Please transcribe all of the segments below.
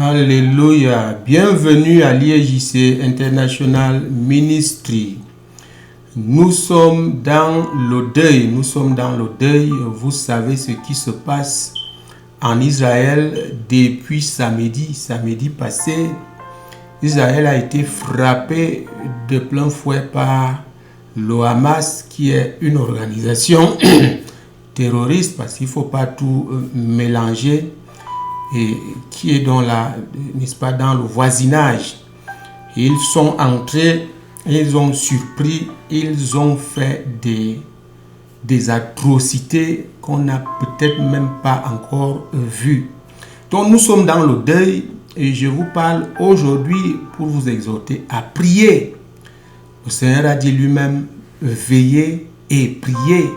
Alléluia. Bienvenue à l'IEJC International Ministry. Nous sommes dans le deuil. Vous savez ce qui se passe en Israël depuis samedi passé. Israël a été frappé de plein fouet par le Hamas, qui est une organisation terroriste, parce qu'il ne faut pas tout mélanger, et qui est dans dans le voisinage. Ils sont entrés, ils ont surpris, ils ont fait des atrocités qu'on n'a peut-être même pas encore vues. Donc nous sommes dans le deuil et je vous parle aujourd'hui pour vous exhorter à prier. Le Seigneur a dit lui-même, veillez et priez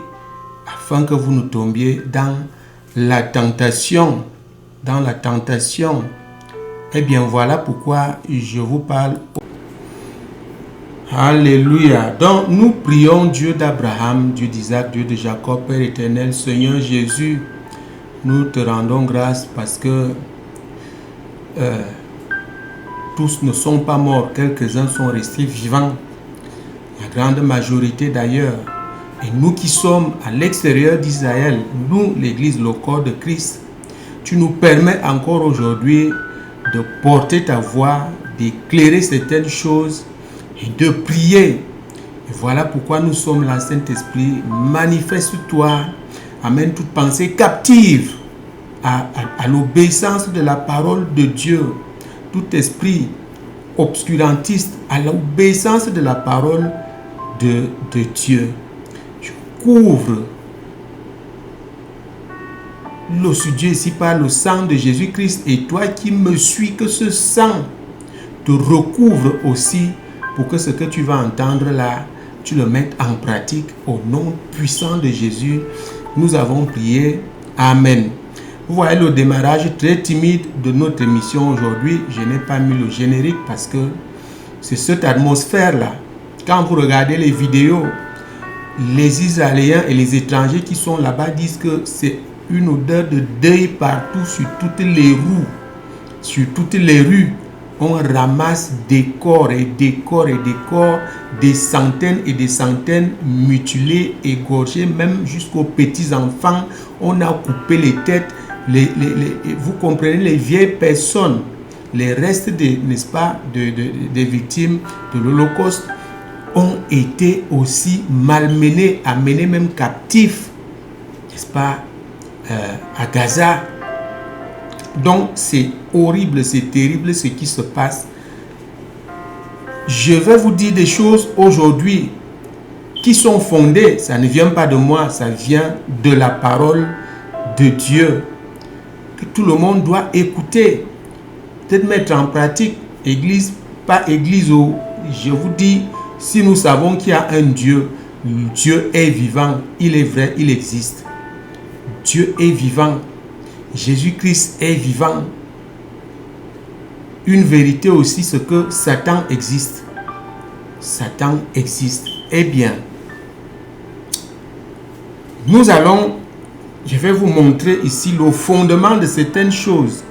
afin que vous ne tombiez dans la tentation. Eh bien, voilà pourquoi je vous parle. Alléluia. Donc, nous prions Dieu d'Abraham, Dieu d'Isaac, Dieu de Jacob, Père éternel, Seigneur Jésus. Nous te rendons grâce parce que tous ne sont pas morts. Quelques-uns sont restés vivants. La grande majorité d'ailleurs. Et nous qui sommes à l'extérieur d'Israël, nous, l'Église, le corps de Christ, tu nous permets encore aujourd'hui de porter ta voix, d'éclairer certaines choses et de prier. Et voilà pourquoi nous sommes là, Saint-Esprit. Manifeste-toi, amène toute pensée captive à l'obéissance de la parole de Dieu. Tout esprit obscurantiste à l'obéissance de la parole de Dieu. Je couvre le studio ici par le sang de Jésus-Christ, et toi qui me suis, que ce sang te recouvre aussi pour que ce que tu vas entendre là, tu le mettes en pratique au nom puissant de Jésus. Nous avons prié. Amen. Vous voyez le démarrage très timide de notre émission aujourd'hui. Je n'ai pas mis le générique parce que c'est cette atmosphère-là. Quand vous regardez les vidéos, les Israéliens et les étrangers qui sont là-bas disent que c'est une odeur de deuil partout, sur toutes les rues. Sur toutes les rues, on ramasse des corps et des corps et des corps, des centaines et des centaines mutilés, égorgés, même jusqu'aux petits-enfants. On a coupé les têtes. Vous comprenez, les vieilles personnes, les restes des victimes de l'Holocauste ont été aussi malmenés, amenés même captifs, n'est-ce pas, à Gaza. Donc c'est horrible, c'est terrible ce qui se passe. Je vais vous dire des choses aujourd'hui qui sont fondées. Ça ne vient pas de moi, ça vient de la parole de Dieu, que tout le monde doit écouter, peut-être mettre en pratique. Église, pas église. Je vous dis, si nous savons qu'il y a un Dieu, Dieu est vivant, il est vrai, il existe. Dieu est vivant. Jésus-Christ est vivant. Une vérité aussi, c'est que Satan existe. Satan existe. Eh bien, je vais vous montrer ici le fondement de certaines choses.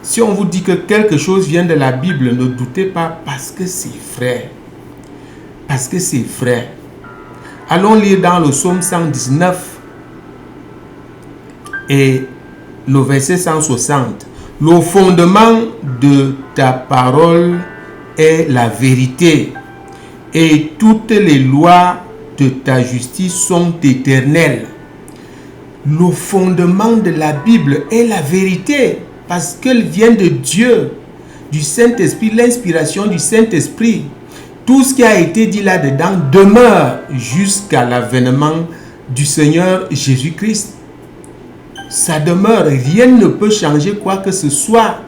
Si on vous dit que quelque chose vient de la Bible, ne doutez pas, parce que c'est vrai. Parce que c'est vrai. Allons lire dans le psaume 119 et le verset 160. Le fondement de ta parole est la vérité, et toutes les lois de ta justice sont éternelles. Le fondement de la Bible est la vérité, parce qu'elle vient de Dieu, du Saint-Esprit, l'inspiration du Saint-Esprit. Tout ce qui a été dit là-dedans demeure jusqu'à l'avènement du Seigneur Jésus-Christ. Ça demeure, rien ne peut changer quoi que ce soit.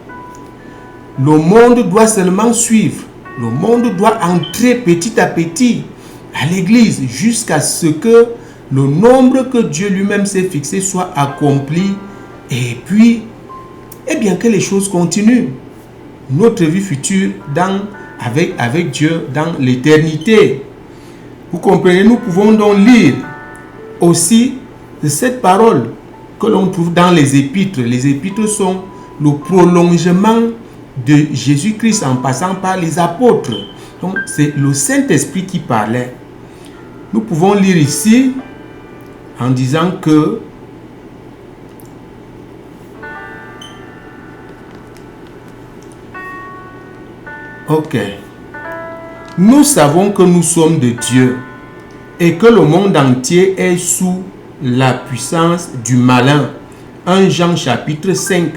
Le monde doit seulement suivre. Le monde doit entrer petit à petit à l'église jusqu'à ce que le nombre que Dieu lui-même s'est fixé soit accompli. Et puis, eh bien que les choses continuent. Notre vie future avec Dieu dans l'éternité. Vous comprenez, nous pouvons donc lire aussi de cette parole que l'on trouve dans les épîtres. Les épîtres sont le prolongement de Jésus-Christ en passant par les apôtres. Donc, c'est le Saint-Esprit qui parlait. Nous pouvons lire ici en disant que ok. Nous savons que nous sommes de Dieu et que le monde entier est sous la puissance du malin. 1 Jean chapitre 5,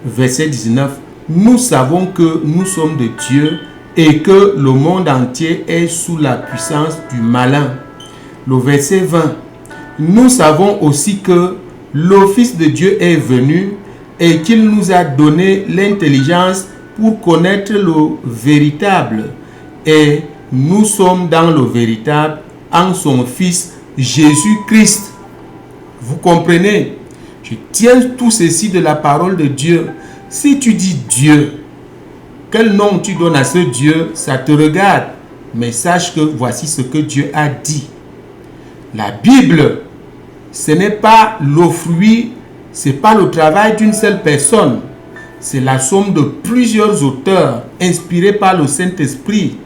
verset 19. Nous savons que nous sommes de Dieu et que le monde entier est sous la puissance du malin. Le verset 20. Nous savons aussi que le Fils de Dieu est venu et qu'il nous a donné l'intelligence pour connaître le véritable. Et nous sommes dans le véritable en son Fils Jésus-Christ. Vous comprenez? Je tiens tout ceci de la parole de Dieu. Si tu dis Dieu, quel nom tu donnes à ce Dieu, ça te regarde. Mais sache que voici ce que Dieu a dit. La Bible, ce n'est pas le fruit, ce n'est pas le travail d'une seule personne. C'est la somme de plusieurs auteurs inspirés par le Saint-Esprit.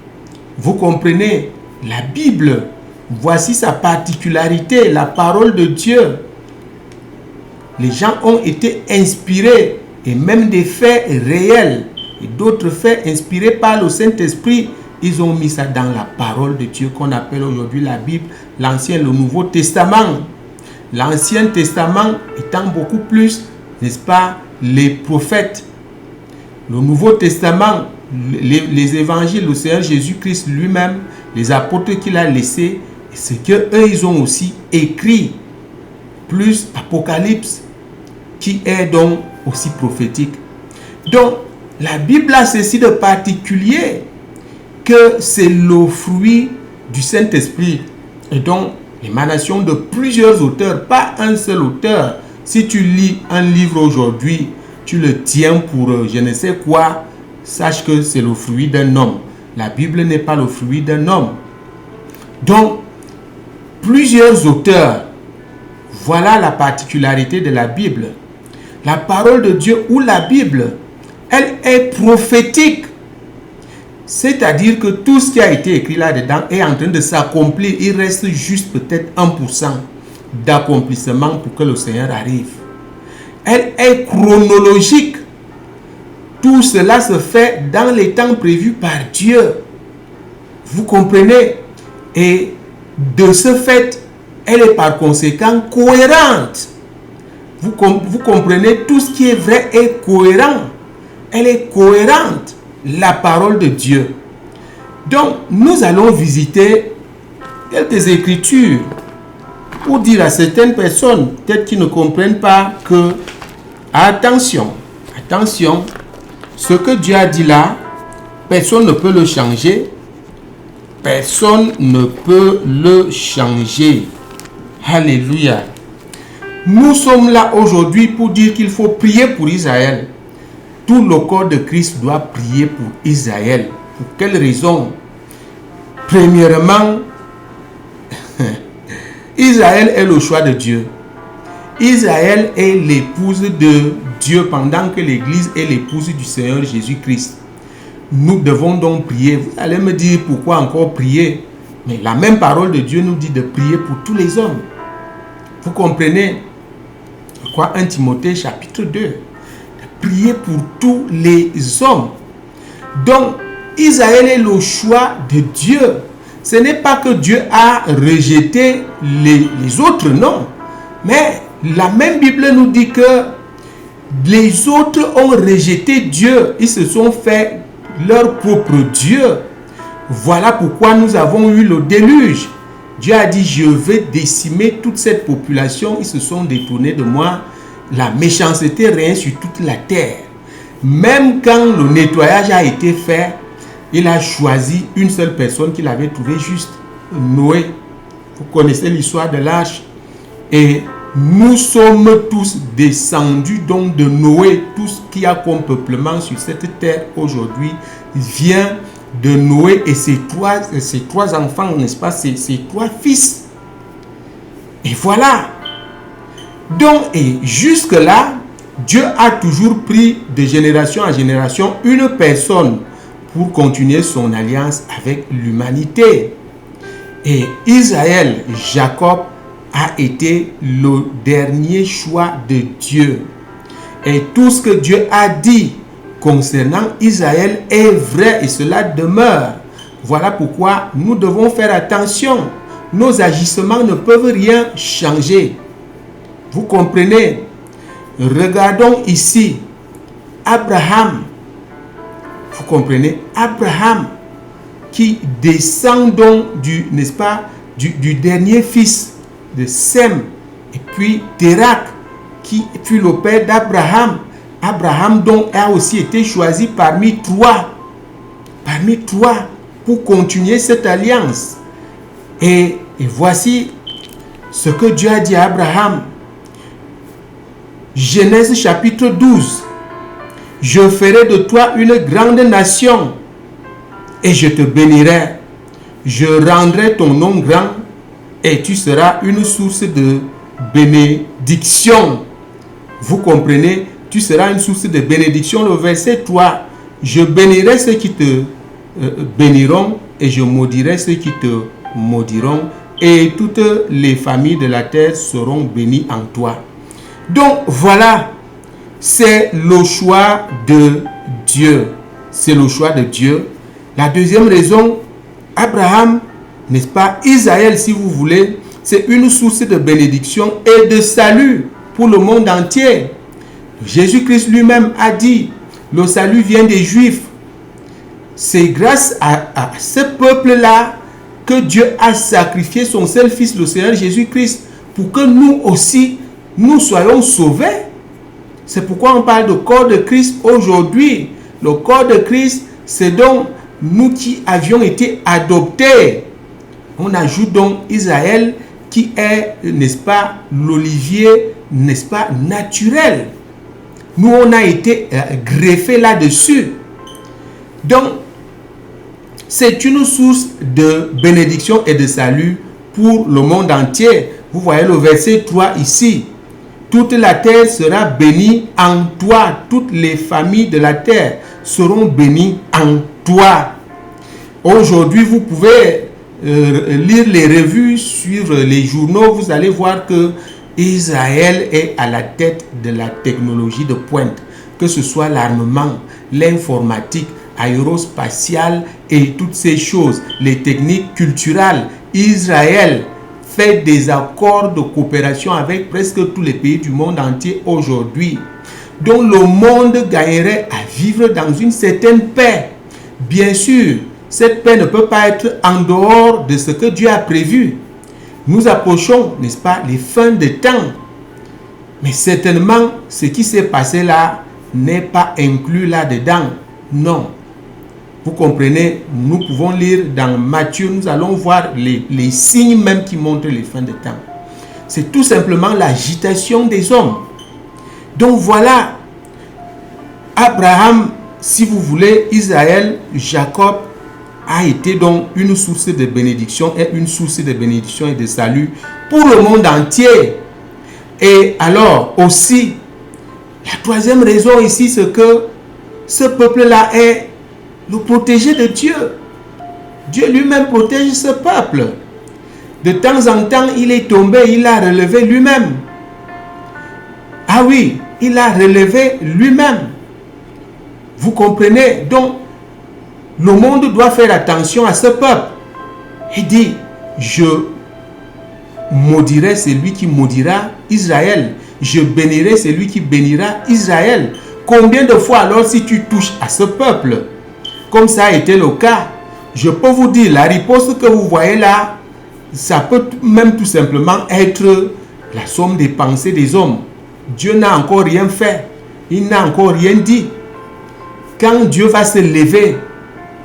Vous comprenez? La Bible, voici sa particularité, la parole de Dieu. Les gens ont été inspirés et même des faits réels et d'autres faits inspirés par le Saint-Esprit. Ils ont mis ça dans la parole de Dieu qu'on appelle aujourd'hui la Bible, l'Ancien et le Nouveau Testament. L'Ancien Testament étant beaucoup plus, n'est-ce pas, les prophètes. Le Nouveau Testament, les évangiles, le Seigneur Jésus-Christ lui-même, les apôtres qu'il a laissés, c'est qu'eux, ils ont aussi écrit, plus Apocalypse, qui est donc aussi prophétique. Donc, la Bible a ceci de particulier, que c'est le fruit du Saint-Esprit. Et donc, l'émanation de plusieurs auteurs, pas un seul auteur. Si tu lis un livre aujourd'hui, tu le tiens pour je ne sais quoi, sache que c'est le fruit d'un homme. La Bible n'est pas le fruit d'un homme. Donc, plusieurs auteurs, voilà la particularité de la Bible. La parole de Dieu ou la Bible, elle est prophétique. C'est-à-dire que tout ce qui a été écrit là-dedans est en train de s'accomplir. Il reste juste peut-être 1% d'accomplissement pour que le Seigneur arrive. Elle est chronologique. Tout cela se fait dans les temps prévus par Dieu. Vous comprenez? Et de ce fait, elle est par conséquent cohérente. Vous comprenez? Tout ce qui est vrai est cohérent. Elle est cohérente. La parole de Dieu. Donc, nous allons visiter quelques écritures pour dire à certaines personnes, peut-être qui ne comprennent pas, que attention, attention, ce que Dieu a dit là, personne ne peut le changer. Personne ne peut le changer. Alléluia. Nous sommes là aujourd'hui pour dire qu'il faut prier pour Israël. Tout le corps de Christ doit prier pour Israël. Pour quelle raison? Premièrement, Israël est le choix de Dieu. Israël est l'épouse de Dieu pendant que l'Église est l'épouse du Seigneur Jésus-Christ. Nous devons donc prier. Vous allez me dire pourquoi encore prier? Mais la même parole de Dieu nous dit de prier pour tous les hommes. Vous comprenez? Quoi? 1 Timothée chapitre 2. Prier pour tous les hommes. Donc, Israël est le choix de Dieu. Ce n'est pas que Dieu a rejeté les autres, non. Mais la même Bible nous dit que les autres ont rejeté Dieu. Ils se sont fait leur propre Dieu. Voilà pourquoi nous avons eu le déluge. Dieu a dit, je vais décimer toute cette population. Ils se sont détournés de moi. La méchanceté règne sur toute la terre. Même quand le nettoyage a été fait, il a choisi une seule personne qu'il avait trouvée juste, Noé. Vous connaissez l'histoire de l'arche. Et nous sommes tous descendus donc de Noé. Tout ce qu'il y a comme peuplement sur cette terre aujourd'hui vient de Noé et ses trois enfants, n'est-ce pas, ses trois fils. Et voilà. Donc, et jusque-là, Dieu a toujours pris de génération en génération une personne pour continuer son alliance avec l'humanité. Et Israël, Jacob, a été le dernier choix de Dieu. Et tout ce que Dieu a dit concernant Israël est vrai et cela demeure. Voilà pourquoi nous devons faire attention. Nos agissements ne peuvent rien changer. Vous comprenez? Regardons ici Abraham. Vous comprenez? Abraham qui descend donc n'est-ce pas, du dernier fils de Sem et puis Térak qui fut le père d'Abraham. Abraham donc a aussi été choisi parmi trois pour continuer cette alliance. Et voici ce que Dieu a dit à Abraham. Genèse chapitre 12. Je ferai de toi une grande nation et je te bénirai. Je rendrai ton nom grand et tu seras une source de bénédiction. Vous comprenez? Tu seras une source de bénédiction. Le verset 3. Je bénirai ceux qui te béniront et je maudirai ceux qui te maudiront et toutes les familles de la terre seront bénies en toi. Donc voilà, c'est le choix de Dieu. C'est le choix de Dieu. La deuxième raison, Abraham, n'est-ce pas, Israël si vous voulez, c'est une source de bénédiction et de salut pour le monde entier. Jésus-Christ lui-même a dit, le salut vient des Juifs. C'est grâce à ce peuple-là que Dieu a sacrifié son seul fils, le Seigneur Jésus-Christ, pour que nous aussi, nous soyons sauvés. C'est pourquoi on parle de corps de Christ aujourd'hui. Le corps de Christ, c'est donc nous qui avions été adoptés. On ajoute donc Israël qui est, n'est-ce pas, l'olivier, n'est-ce pas, naturel. Nous, on a été greffés là-dessus. Donc, c'est une source de bénédiction et de salut pour le monde entier. Vous voyez le verset 3 ici. Toute la terre sera bénie en toi. Toutes les familles de la terre seront bénies en toi. Aujourd'hui, vous pouvez lire les revues, suivre les journaux. Vous allez voir que Israël est à la tête de la technologie de pointe. Que ce soit l'armement, l'informatique, aérospatiale et toutes ces choses. Les techniques culturelles. Israël fait des accords de coopération avec presque tous les pays du monde entier aujourd'hui. Donc le monde gagnerait à vivre dans une certaine paix. Bien sûr, cette paix ne peut pas être en dehors de ce que Dieu a prévu. Nous approchons, n'est-ce pas, les fins des temps. Mais certainement, ce qui s'est passé là n'est pas inclus là-dedans. Non. Vous comprenez, nous pouvons lire dans Matthieu, nous allons voir les signes même qui montrent les fins des temps. C'est tout simplement l'agitation des hommes. Donc voilà, Abraham, si vous voulez, Israël, Jacob a été donc une source de bénédiction et une source de bénédiction et de salut pour le monde entier. Et alors aussi, la troisième raison ici, c'est que ce peuple-là est le protégé de Dieu. Dieu lui-même protège ce peuple. De temps en temps, il est tombé, il a relevé lui-même. Ah oui, il a relevé lui-même. Vous comprenez? Donc, le monde doit faire attention à ce peuple. Il dit, je maudirai celui qui maudira Israël. Je bénirai celui qui bénira Israël. Combien de fois alors si tu touches à ce peuple, comme ça a été le cas, je peux vous dire, la riposte que vous voyez là, ça peut même tout simplement être la somme des pensées des hommes. Dieu n'a encore rien fait. Il n'a encore rien dit. Quand Dieu va se lever,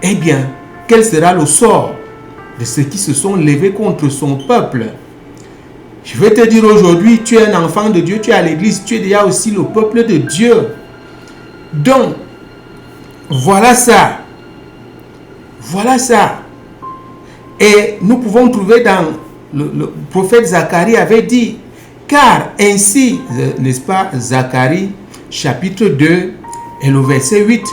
eh bien, quel sera le sort de ceux qui se sont levés contre son peuple? Je vais te dire aujourd'hui, tu es un enfant de Dieu, tu es à l'église, tu es déjà aussi le peuple de Dieu. Donc, voilà ça. Voilà ça. Et nous pouvons trouver dans le prophète Zacharie avait dit, car ainsi, n'est-ce pas, Zacharie, chapitre 2 et le verset 8.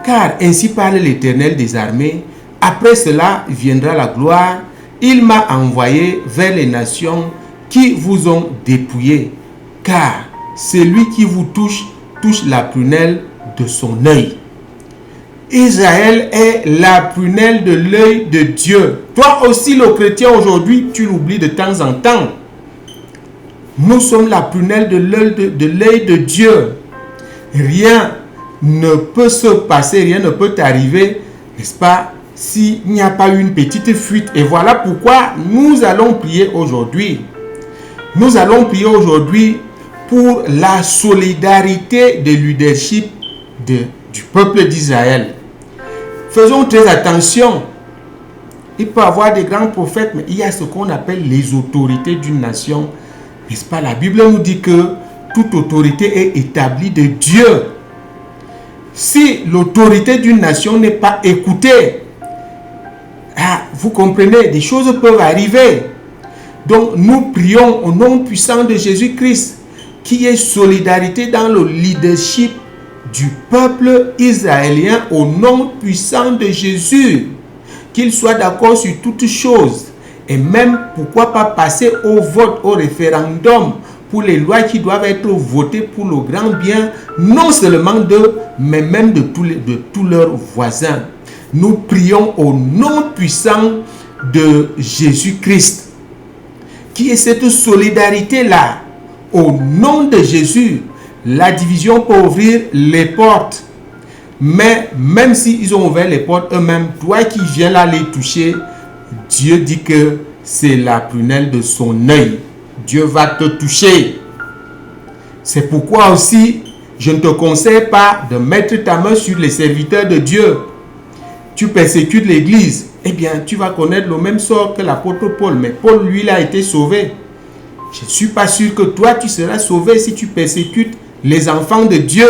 Car ainsi parle l'Éternel des armées, après cela viendra la gloire, il m'a envoyé vers les nations qui vous ont dépouillé, car celui qui vous touche, touche la prunelle de son œil. Israël est la prunelle de l'œil de Dieu. Toi aussi, le chrétien, aujourd'hui, tu l'oublies de temps en temps. Nous sommes la prunelle de l'œil de Dieu. Rien ne peut se passer, rien ne peut t'arriver, n'est-ce pas, s'il n'y a pas une petite fuite. Et voilà pourquoi nous allons prier aujourd'hui. Nous allons prier aujourd'hui pour la solidarité des leadership du peuple d'Israël. Faisons très attention. Il peut y avoir des grands prophètes, mais il y a ce qu'on appelle les autorités d'une nation. N'est-ce pas? La Bible nous dit que toute autorité est établie de Dieu. Si l'autorité d'une nation n'est pas écoutée, vous comprenez, des choses peuvent arriver. Donc nous prions au nom puissant de Jésus-Christ, qui est solidarité dans le leadership du peuple israélien au nom puissant de Jésus, qu'il soit d'accord sur toutes choses, et même pourquoi pas passer au vote, au référendum pour les lois qui doivent être votées pour le grand bien, non seulement d'eux, mais même de tous leurs voisins. Nous prions au nom puissant de Jésus-Christ, qui est cette solidarité-là. Au nom de Jésus, la division peut ouvrir les portes. Mais même s'ils ont ouvert les portes eux-mêmes, toi qui viens là les toucher, Dieu dit que c'est la prunelle de son œil. Dieu va te toucher. C'est pourquoi aussi, je ne te conseille pas de mettre ta main sur les serviteurs de Dieu. Tu persécutes l'église, eh bien, tu vas connaître le même sort que l'apôtre Paul. Mais Paul, lui, il a été sauvé. Je ne suis pas sûr que toi, tu seras sauvé si tu persécutes les enfants de Dieu.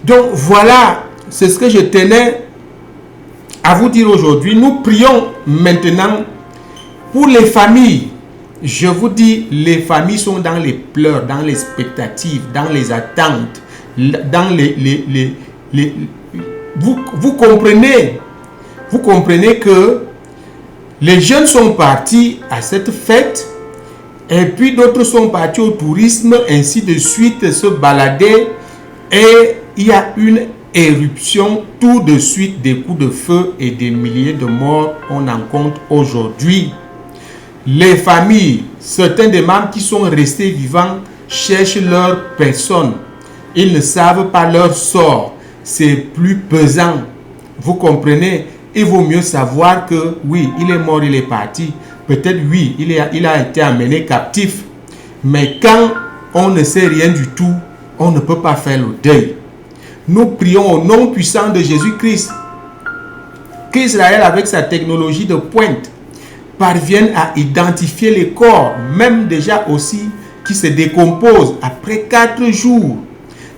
Donc, voilà, c'est ce que je tenais à vous dire aujourd'hui. Nous prions maintenant pour les familles. Je vous dis, les familles sont dans les pleurs, dans les expectatives, dans les attentes, dans vous comprenez que les jeunes sont partis à cette fête et puis d'autres sont partis au tourisme, ainsi de suite, se balader, et il y a une éruption tout de suite, des coups de feu et des milliers de morts on en compte aujourd'hui. Les familles, certains des membres qui sont restés vivants cherchent leur personne. Ils ne savent pas leur sort. C'est plus pesant. Vous comprenez? Il vaut mieux savoir que oui, il est mort, il est parti. Peut-être oui, il a été amené captif. Mais quand on ne sait rien du tout, on ne peut pas faire le deuil. Nous prions au nom puissant de Jésus-Christ qu'Israël, avec sa technologie de pointe, parvienne à identifier les corps, même déjà aussi qui se décomposent après 4 jours,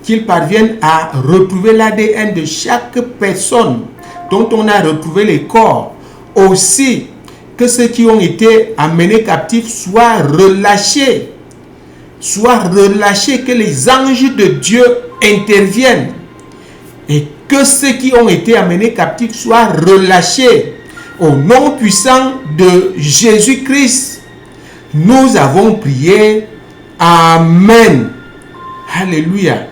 qu'ils parviennent à retrouver l'ADN de chaque personne dont on a retrouvé les corps. Aussi, que ceux qui ont été amenés captifs soient relâchés, que les anges de Dieu interviennent, et que ceux qui ont été amenés captifs soient relâchés. Au nom puissant de Jésus-Christ, nous avons prié. Amen. Alléluia.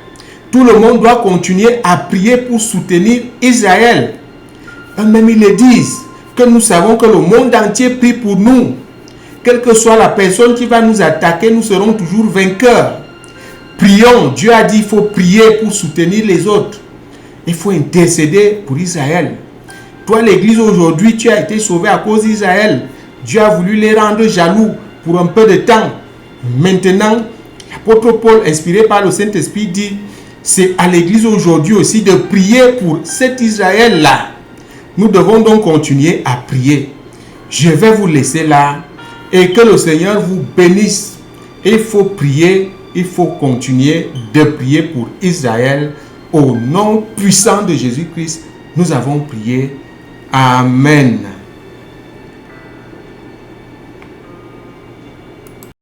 Tout le monde doit continuer à prier pour soutenir Israël. Eux-mêmes, ils le disent, que nous savons que le monde entier prie pour nous. Quelle que soit la personne qui va nous attaquer, nous serons toujours vainqueurs. Prions. Dieu a dit qu'il faut prier pour soutenir les autres. Il faut intercéder pour Israël. Toi, l'église, aujourd'hui, tu as été sauvé à cause d'Israël. Dieu a voulu les rendre jaloux pour un peu de temps. Maintenant, l'apôtre Paul, inspiré par le Saint-Esprit, dit, c'est à l'église aujourd'hui aussi de prier pour cet Israël-là. Nous devons donc continuer à prier. Je vais vous laisser là et que le Seigneur vous bénisse. Il faut prier, il faut continuer de prier pour Israël. Au nom puissant de Jésus-Christ, nous avons prié. Amen.